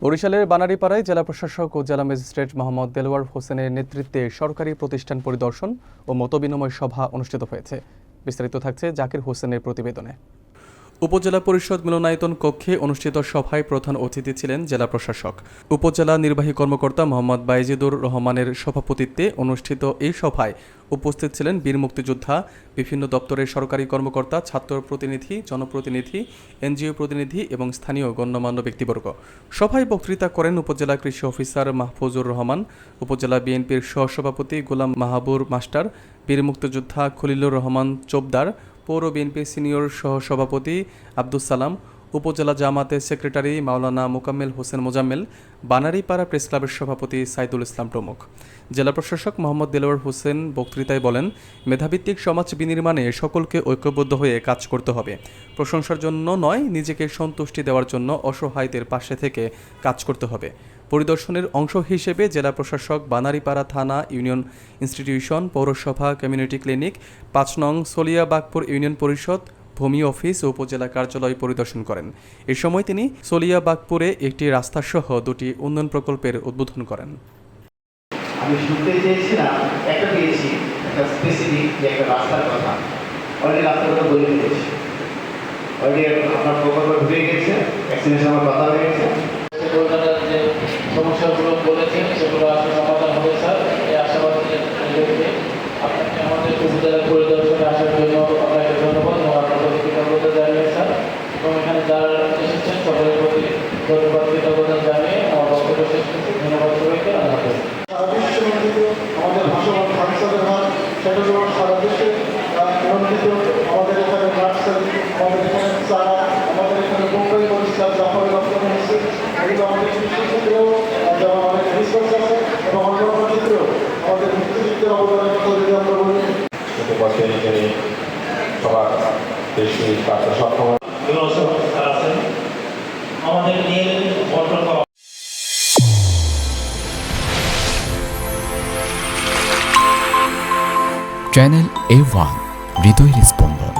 বরিশালের বানারীপাড়ায় জেলা প্রশাসক ও জেলা ম্যাজিস্ট্রেট মোহাম্মদ দেলোয়ার হোসেনের নেতৃত্বে সরকারি প্রতিষ্ঠান পরিদর্শন ও মতবিনিময় সভা অনুষ্ঠিত হয়েছে। বিস্তারিত থাকছে জাকির হোসেনের প্রতিবেদনে। উপজেলা পরিষদ মিলনায়তন কক্ষে অনুষ্ঠিত সভায় প্রধান অতিথি ছিলেন জেলা প্রশাসক। উপজেলা নির্বাহী কর্মকর্তা মোহাম্মদ বাইজিদুর রহমানের সভাপতিত্বে অনুষ্ঠিত এই সভায় উপস্থিত ছিলেন বীর মুক্তিযোদ্ধা, বিভিন্ন দপ্তরের সরকারি কর্মকর্তা, ছাত্র প্রতিনিধি, জনপ্রতিনিধি, এনজিও প্রতিনিধি এবং স্থানীয় গণ্যমান্য ব্যক্তিবর্গ। সভায় বক্তৃতা করেন উপজেলা কৃষি অফিসার মাহফুজুর রহমান, উপজেলা বিএনপির সহসভাপতি গোলাম মাহাবুর মাস্টার, বীর মুক্তিযোদ্ধা খলিলুর রহমান চোপদার, পৌর বিএনপির সিনিয়র সহসভাপতি আব্দুস সালাম, উপজেলা জামাতের সেক্রেটারি মাওলানা মোকাম্মেল হোসেন মোজাম্মেল, বানারীপাড়া প্রেস ক্লাবের সভাপতি সাইদুল ইসলাম প্রমুখ। জেলা প্রশাসক মোহাম্মদ দেলোয়ার হোসেন বক্তৃতায় বলেন, মেধাভিত্তিক সমাজ বিনির্মাণে সকলকে ঐক্যবদ্ধ হয়ে কাজ করতে হবে। প্রশংসার জন্য নয়, নিজেকে সন্তুষ্টি দেওয়ার জন্য অসহায়দের পাশে থেকে কাজ করতে হবে। পরিদর্শনের অংশ হিসেবে জেলা প্রশাসক বানারীপাড়া থানা, ইউনিয়ন ইনস্টিটিউশন, পৌরসভা, কমিউনিটি ক্লিনিক, ৫ নং সলিয়াবাগপুর ইউনিয়ন পরিষদ, ভূমি অফিস ও উপজেলা কার্যালয় পরিদর্শন করেন। এ সময় তিনি সলিয়াবাগপুরে একটি রাস্তাসহ 2টি উন্নয়ন প্রকল্পের উদ্বোধন করেন। আমি শুনতে চেয়েছিলাম একটা পেয়েছি, একটা স্পেসিফিক যে একটা রাস্তার কথা, অলরেডি রাস্তার কথা বলে দিয়েছি, অলরেডি আপনার প্রকল্প ঢুকে গেছে, ভ্যাকসিনেশন আমার কথা হয়ে গেছে। কলকাতার যে সমস্যাগুলো বলেছেন সেগুলো আসলে সমাধান হবে স্যার, এই আশাবাদ রেখে আপনাকে আমাদের উপজেলা পরিদর্শনে আসার জন্য আপনাকে ধন্যবাদ এবং আপনাদের কৃতজ্ঞতা জানিয়ে স্যার, এবং এখানে যারা এসেছেন সকলের প্রতি ধন্যবাদ কৃতজ্ঞতা জানিয়ে আমার বক্তব্য শেষ করছি। ধন্যবাদ সবাইকে। আল্লাহ হাফেজ। আমাদের ভাষাবান ফাংশনের হার সেটা যেমন সারা দেশে নিয়ন্ত্রিত। আমাদের এখানে নার্সারি, আমাদের এখানে চারা, আমাদের এখানে বোম্বাই পরিষ্কার জাফরের রপ্তানি হচ্ছে। এগুলো আমাদের কৃষি ক্ষেত্রেও যেমন আমাদের রিসার্চ আছে এবং অন্যান্য ক্ষেত্রেও আমাদের মুক্তিযুদ্ধের অবদানের কথা যদি আমরা বলি, সবার দেশে সক্ষম আমাদের নিয়ে বন্টন করা। চ্যানেল A1 হৃদয়ের স্পন্দন।